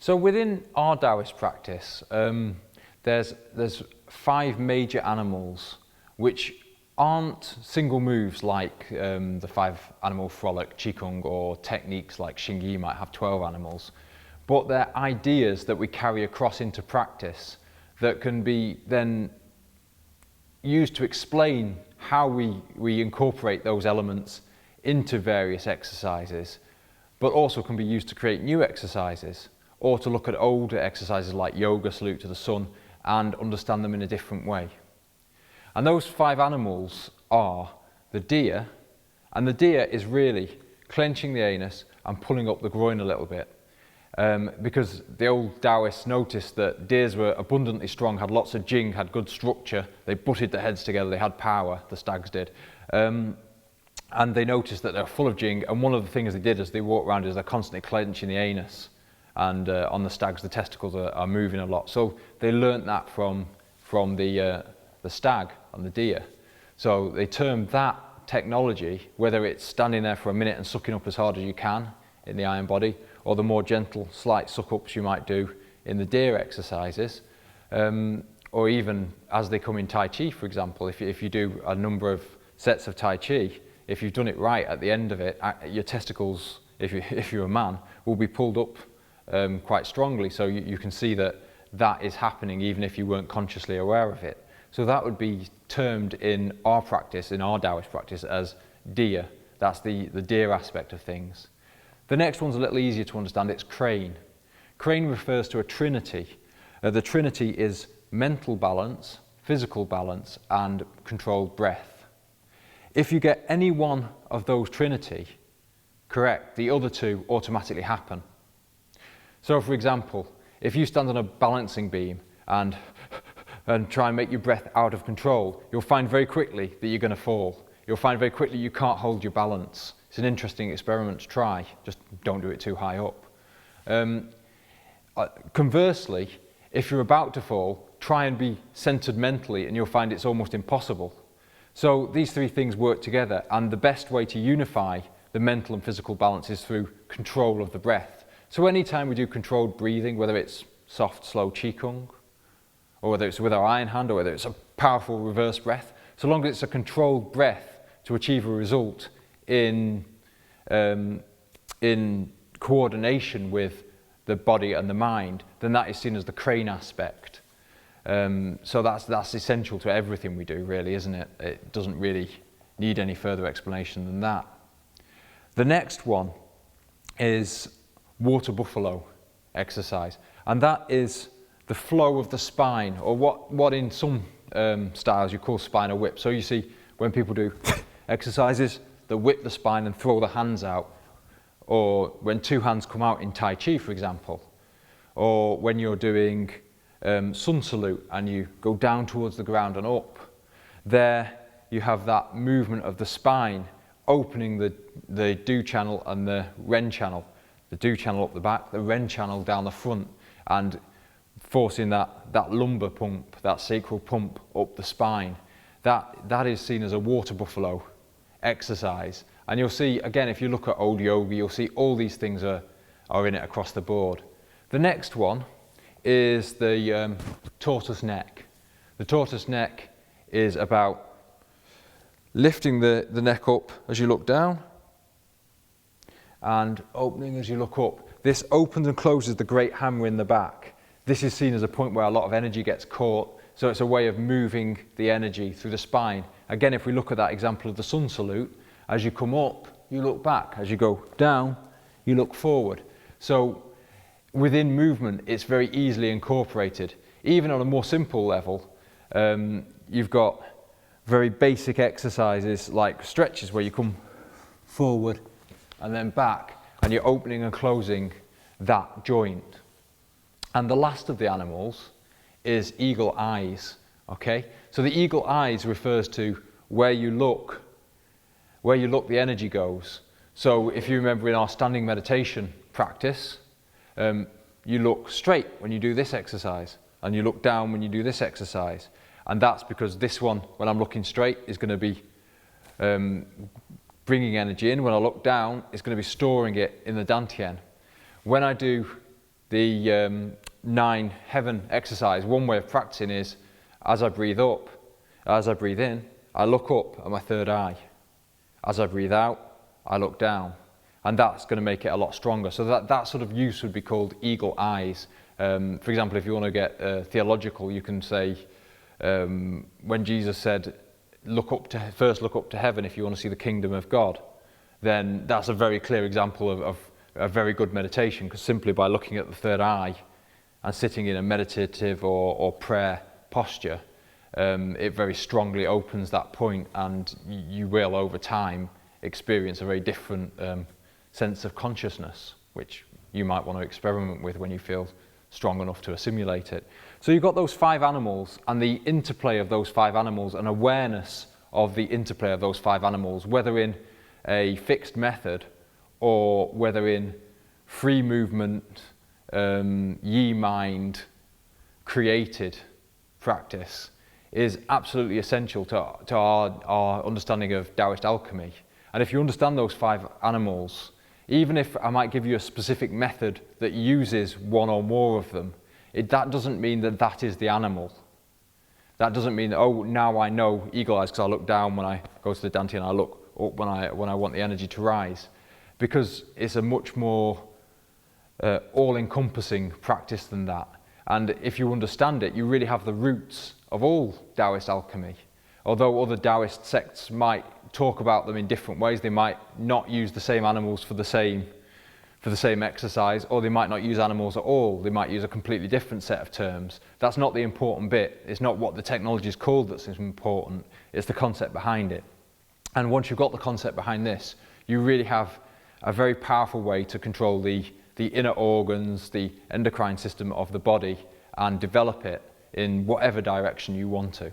So within our Taoist practice, there's 5 major animals which aren't single moves like the 5 animal frolic Qigong, or techniques like Xingyi might have 12 animals, but they're ideas that we carry across into practice that can be then used to explain how we incorporate those elements into various exercises, but also can be used to create new exercises, or to look at older exercises like yoga, salute to the sun, and understand them in a different way. And those 5 animals are the deer, and the deer is really clenching the anus and pulling up the groin a little bit. Because the old Taoists noticed that deers were abundantly strong, had lots of jing, had good structure, they butted their heads together, they had power, the stags did. And they noticed that they're full of jing, and one of the things they did as they walked around is they're constantly clenching the anus, and on the stags the testicles are moving a lot. So they learnt that from the stag and the deer. So they termed that technology, whether it's standing there for a minute and sucking up as hard as you can in the iron body, or the more gentle, slight suck-ups you might do in the deer exercises, or even as they come in Tai Chi, for example. If you do a number of sets of Tai Chi, if you've done it right at the end of it, your testicles, if you're a man, will be pulled up quite strongly. So you can see that is happening even if you weren't consciously aware of it. So that would be termed in our practice, in our Taoist practice, as deer. That's the deer aspect of things. The next one's a little easier to understand. It's crane. Crane refers to a trinity. The trinity is mental balance, physical balance, and controlled breath. If you get any one of those trinity correct, the other 2 automatically happen. So for example, if you stand on a balancing beam and try and make your breath out of control, you'll find very quickly that you're going to fall. You'll find very quickly you can't hold your balance. It's an interesting experiment to try, just don't do it too high up. Conversely, if you're about to fall, try and be centered mentally and you'll find it's almost impossible. So these 3 things work together, and the best way to unify the mental and physical balance is through control of the breath. So anytime we do controlled breathing, whether it's soft, slow Qigong, or whether it's with our iron hand, or whether it's a powerful reverse breath, so long as it's a controlled breath to achieve a result in coordination with the body and the mind, then that is seen as the crane aspect. So that's essential to everything we do, really, isn't it? It doesn't really need any further explanation than that. The next one is water buffalo exercise, and that is the flow of the spine, or what in some styles you call spinal whip. So you see when people do exercises that whip the spine and throw the hands out, or when 2 hands come out in Tai Chi, for example, or when you're doing sun salute and you go down towards the ground and up. There you have that movement of the spine opening the Du channel and the Ren channel. The Du channel up the back, the Ren channel down the front, and forcing that lumbar pump, that sacral pump up the spine. That is seen as a water buffalo exercise. And you'll see, again, if you look at old yoga, you'll see all these things are in it across the board. The next one is the tortoise neck. The tortoise neck is about lifting the neck up as you look down and opening as you look up. This opens and closes the great hammer in the back. This is seen as a point where a lot of energy gets caught, so it's a way of moving the energy through the spine. Again, if we look at that example of the sun salute, as you come up, you look back. As you go down, you look forward. So within movement, it's very easily incorporated. Even on a more simple level, you've got very basic exercises like stretches where you come forward and then back, and you're opening and closing that joint. And the last of the animals is eagle eyes, okay? So the eagle eyes refers to where you look, the energy goes. So if you remember in our standing meditation practice, you look straight when you do this exercise, and you look down when you do this exercise. And that's because this one, when I'm looking straight, is going to be bringing energy in. When I look down, it's going to be storing it in the dantian. When I do the 9 heaven exercise, one way of practicing is, as I breathe up, as I breathe in, I look up at my third eye. As I breathe out, I look down. And that's going to make it a lot stronger. So that sort of use would be called eagle eyes. For example, if you want to get theological, you can say, when Jesus said, first look up to heaven if you want to see the kingdom of God, then that's a very clear example of a very good meditation, because simply by looking at the third eye and sitting in a meditative or prayer posture, it very strongly opens that point, and you will over time experience a very different sense of consciousness, which you might want to experiment with when you feel strong enough to assimilate it. So you've got those 5 animals and the interplay of those 5 animals and awareness of the interplay of those 5 animals, whether in a fixed method or whether in free movement, ye mind created practice, is absolutely essential to our understanding of Taoist alchemy. And if you understand those 5 animals, even if I might give you a specific method that uses one or more of them, that doesn't mean that is the animal. That doesn't mean that, oh, now I know eagle eyes because I look down when I go to the dantian and I look up when I want the energy to rise. Because it's a much more all-encompassing practice than that. And if you understand it, you really have the roots of all Taoist alchemy. Although other Taoist sects might talk about them in different ways, they might not use the same animals for the same exercise, or they might not use animals at all. They might use a completely different set of terms. That's not the important bit. It's not what the technology is called that's important. It's the concept behind it. And once you've got the concept behind this, you really have a very powerful way to control the inner organs, the endocrine system of the body, and develop it in whatever direction you want to.